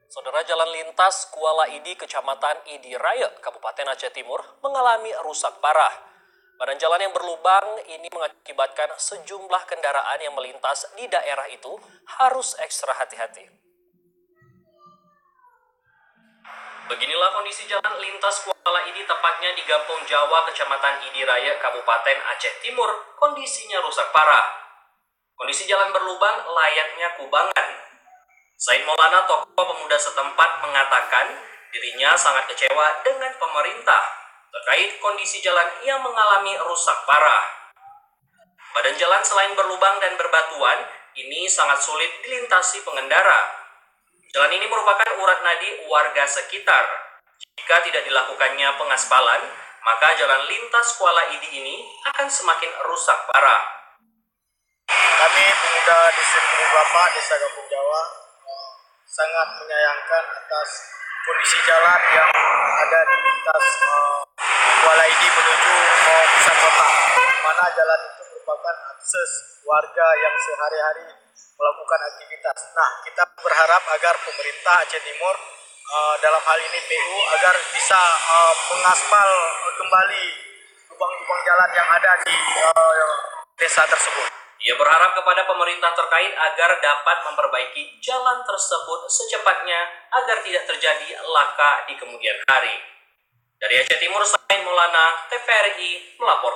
Saudara, jalan lintas Kuala Idi, Kecamatan Idi Raya, Kabupaten Aceh Timur mengalami rusak parah. Badan jalan yang berlubang ini mengakibatkan sejumlah kendaraan yang melintas di daerah itu harus ekstra hati-hati. Beginilah kondisi jalan lintas Kuala Idi, tepatnya di Gampong Jawa, Kecamatan Idi Raya, Kabupaten Aceh Timur. Kondisinya rusak parah. Kondisi jalan berlubang layaknya kubangan. Said Maulana, tokoh pemuda setempat, mengatakan dirinya sangat kecewa dengan pemerintah terkait kondisi jalan yang mengalami rusak parah. Badan jalan selain berlubang dan berbatuan, ini sangat sulit dilintasi pengendara. Jalan ini merupakan urat nadi warga sekitar. Jika tidak dilakukannya pengaspalan, maka jalan lintas Kuala Idi ini akan semakin rusak parah. Kami pemuda Desa Bapak, Desa Gampong Jawa, sangat menyayangkan atas kondisi jalan yang ada di lintas Kuala Idi menuju pusat kota, mana jalan itu merupakan akses warga yang sehari-hari melakukan aktivitas. Nah, kita berharap agar pemerintah Aceh Timur dalam hal ini PU agar bisa mengaspal kembali lubang-lubang jalan yang ada di desa tersebut. Ia berharap kepada pemerintah terkait agar dapat memperbaiki jalan tersebut secepatnya agar tidak terjadi laka di kemudian hari. Dari Aceh Timur, Said Maulana, TVRI melapor.